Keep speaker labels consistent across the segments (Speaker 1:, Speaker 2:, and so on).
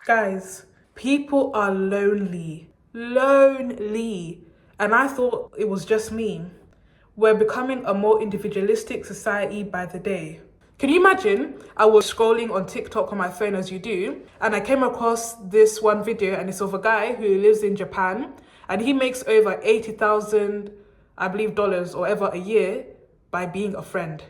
Speaker 1: Guys, people are lonely. Lonely. And I thought it was just me. We're becoming a more individualistic society by the day. Can you imagine? I was scrolling on TikTok on my phone as you do, and I came across this one video, and it's of a guy who lives in Japan, and he makes over 80,000, I believe, dollars or ever a year by being a friend.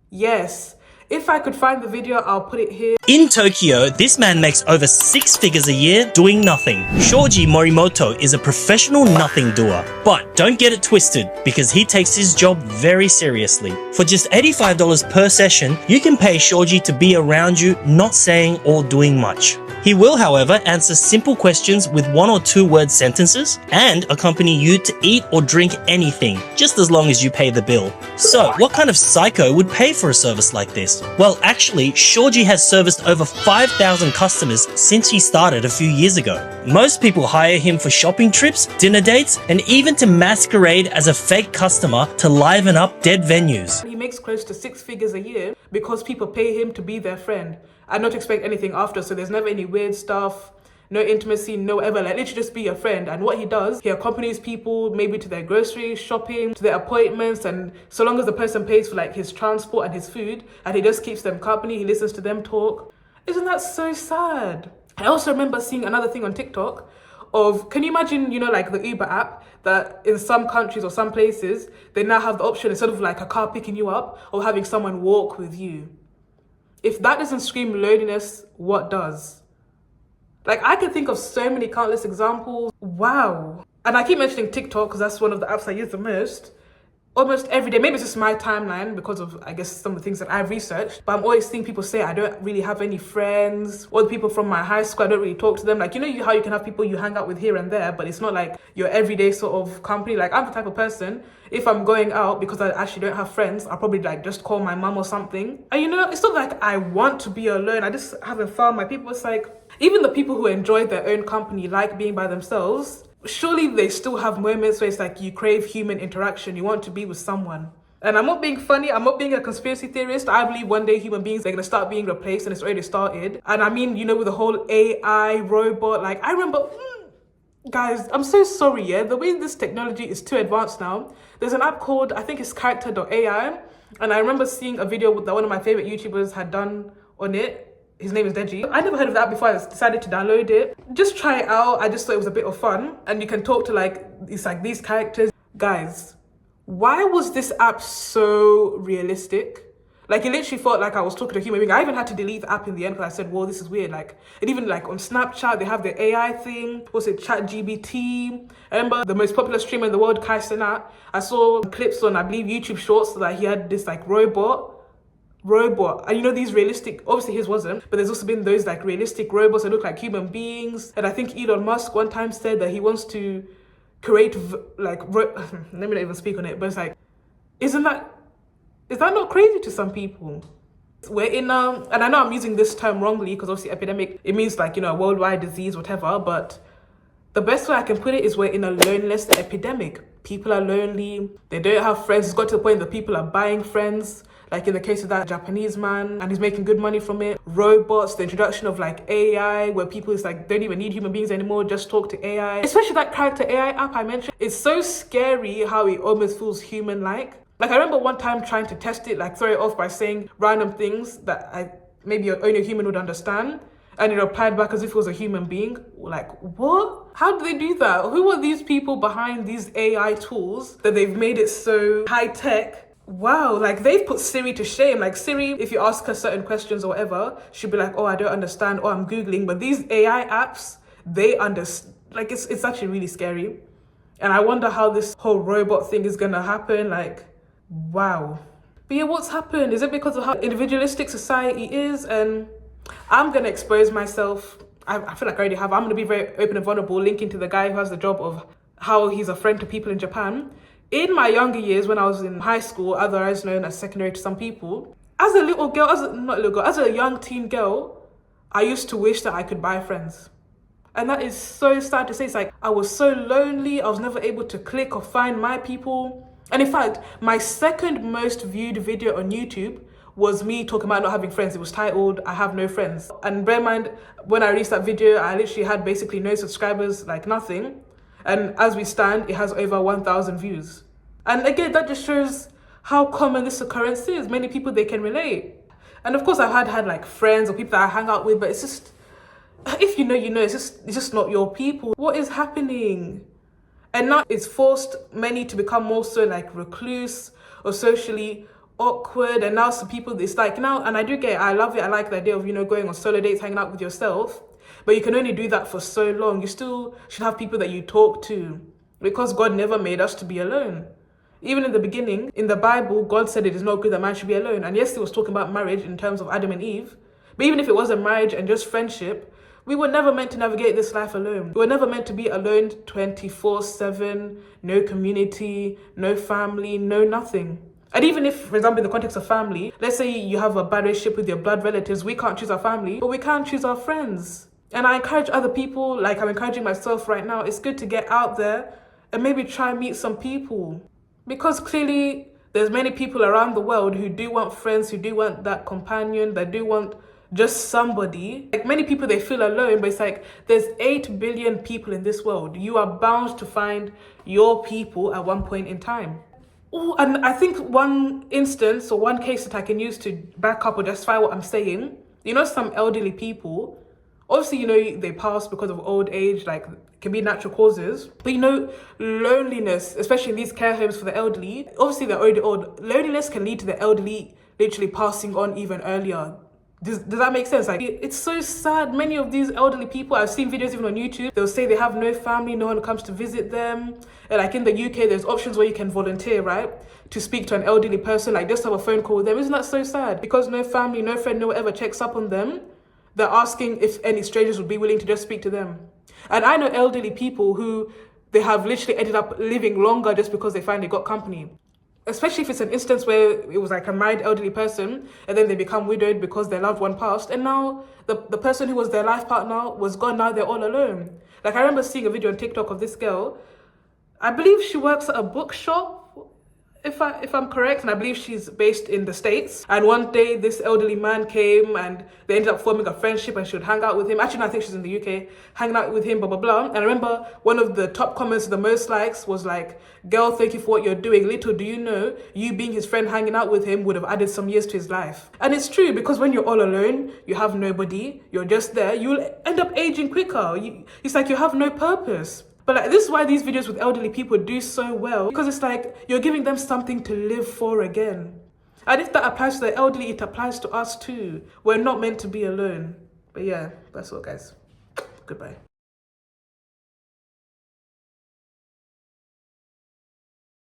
Speaker 1: Yes. If I could find the video, I'll put it here.
Speaker 2: In Tokyo, this man makes over 6 figures a year doing nothing. Shoji Morimoto is a professional nothing doer. But don't get it twisted, because he takes his job very seriously. For just $85 per session, you can pay Shoji to be around you, not saying or doing much. He will, however, answer simple questions with 1 or 2 word sentences and accompany you to eat or drink anything, just as long as you pay the bill. So, what kind of psycho would pay for a service like this? Well, actually, Shoji has serviced over 5,000 customers since he started a few years ago. Most people hire him for shopping trips, dinner dates, and even to masquerade as a fake customer to liven up dead venues.
Speaker 1: He makes close to 6 figures a year because people pay him to be their friend and not expect anything after, so there's never any weird stuff, no intimacy, no ever, like literally just be a friend. And what he does, he accompanies people maybe to their grocery shopping, to their appointments, and so long as the person pays for like his transport and his food, and he just keeps them company, he listens to them talk. Isn't that so sad? I also remember seeing another thing on TikTok of, can you imagine, like the Uber app, that in some countries or some places, they now have the option, instead of like a car picking you up, or having someone walk with you. If that doesn't scream loneliness, what does? Like, I can think of so many countless examples. Wow. And I keep mentioning TikTok because that's one of the apps I use the most. Almost every day, maybe it's just my timeline because of, I guess, some of the things that I've researched, but I'm always seeing people say I don't really have any friends, or the people from my high school, I don't really talk to them. Like, how you can have people you hang out with here and there, but it's not like your everyday sort of company. Like, I'm the type of person, if I'm going out because I actually don't have friends, I'll probably like just call my mum or something. And it's not like I want to be alone, I just haven't found my people. It's like, even the people who enjoy their own company, like being by themselves, surely they still have moments where it's like you crave human interaction, you want to be with someone. And I'm not being funny, I'm not being a conspiracy theorist. I believe one day human beings, they're going to start being replaced, and it's already started. And I mean, with the whole AI, robot, like I remember, guys, I'm so sorry, yeah? The way this technology is too advanced now, there's an app called, I think it's character.ai, and I remember seeing a video that one of my favorite YouTubers had done on it. His name is Deji. I never heard of that before. I decided to download it. Just try it out. I just thought it was a bit of fun. And you can talk to it's like these characters. Guys, why was this app so realistic? Like, it literally felt like I was talking to a human being. I even had to delete the app in the end because I said, whoa, this is weird. Like, and even like on Snapchat, they have the AI thing. What's it, ChatGPT? I remember the most popular streamer in the world, Kai Cenat. I saw clips on, I believe, YouTube Shorts that he had this like robot, and these realistic, obviously his wasn't, but there's also been those like realistic robots that look like human beings. And I think Elon Musk one time said that he wants to create let me not even speak on it, but it's like, is that not crazy to some people? We're in and I know I'm using this term wrongly because obviously epidemic, it means like a worldwide disease, whatever, but the best way I can put it is we're in a loneliness epidemic. People are lonely, they don't have friends. It's got to the point that people are buying friends, like in the case of that Japanese man, and he's making good money from it. Robots, the introduction of like AI, where people is like don't even need human beings anymore, just talk to AI. Especially that character AI app I mentioned. It's so scary how it almost feels human-like. Like, I remember one time trying to test it, like throw it off by saying random things that maybe only a human would understand. And it replied back as if it was a human being. Like, what? How do they do that? Who are these people behind these AI tools that they've made it so high-tech? Wow, like they've put Siri to shame. Like Siri, if you ask her certain questions or whatever, she'll be like, oh, I don't understand, or I'm Googling. But these AI apps, they understand. Like, it's actually really scary. And I wonder how this whole robot thing is gonna happen. Like, wow. But yeah, what's happened? Is it because of how individualistic society is? And I'm gonna expose myself. I feel like I already have. I'm gonna be very open and vulnerable, linking to the guy who has the job of how he's a friend to people in Japan. In my younger years, when I was in high school, otherwise known as secondary to some people, as a little girl, as a young teen girl, I used to wish that I could buy friends. And that is so sad to say. It's like, I was so lonely, I was never able to click or find my people. And in fact, my second most viewed video on YouTube was me talking about not having friends. It was titled, I have no friends. And bear in mind, when I released that video, I literally had basically no subscribers, like nothing. And as we stand, it has over 1,000 views. And again, that just shows how common this occurrence is. Many people, they can relate. And of course, I've had like friends or people that I hang out with, but it's just, if you know, you know, it's just not your people. What is happening? And now it's forced many to become more so like recluse or socially awkward. And now some people, it's like now, and I do get it, I love it. I like the idea of, you know, going on solo dates, hanging out with yourself. But you can only do that for so long. You still should have people that you talk to, because God never made us to be alone. Even in the beginning, in the Bible, God said it is not good that man should be alone. And yes, he was talking about marriage in terms of Adam and Eve. But even if it wasn't marriage and just friendship, we were never meant to navigate this life alone. We were never meant to be alone 24/7, no community, no family, no nothing. And even if, for example, in the context of family, let's say you have a bad relationship with your blood relatives, we can't choose our family, but we can choose our friends. And I encourage other people, like I'm encouraging myself right now, it's good to get out there and maybe try and meet some people. Because clearly there's many people around the world who do want friends, who do want that companion, that do want just somebody. Like many people, they feel alone, but it's like there's 8 billion people in this world. You are bound to find your people at one point in time. Oh, and I think one instance or one case that I can use to back up or justify what I'm saying, you know, some elderly people, obviously, you know, they pass because of old age, like it can be natural causes. But you know, loneliness, especially in these care homes for the elderly, obviously they're already old. Loneliness can lead to the elderly literally passing on even earlier. Does that make sense? Like, it's so sad. Many of these elderly people, I've seen videos even on YouTube, they'll say they have no family, no one comes to visit them. And like in the UK, there's options where you can volunteer, right? To speak to an elderly person, like just have a phone call with them. Isn't that so sad? Because no family, no friend, no one ever checks up on them. They're asking if any strangers would be willing to just speak to them. And I know elderly people who they have literally ended up living longer just because they finally got company. Especially if it's an instance where it was like a married elderly person and then they become widowed because their loved one passed, and now the person who was their life partner was gone, now they're all alone. Like I remember seeing a video on TikTok of this girl. I believe she works at a bookshop, if I'm correct, and I believe she's based in the States. And one day this elderly man came and they ended up forming a friendship and she would hang out with him. Actually, no, I think she's in the UK, hanging out with him, blah, blah, blah. And I remember one of the top comments, the most likes, was like, girl, thank you for what you're doing. Little do you know, you being his friend, hanging out with him would have added some years to his life. And it's true, because when you're all alone, you have nobody, you're just there, you'll end up aging quicker. It's like you have no purpose. But like, this is why these videos with elderly people do so well, because it's like you're giving them something to live for again. And if that applies to the elderly, it applies to us too. We're not meant to be alone. But yeah, that's all, guys. Goodbye.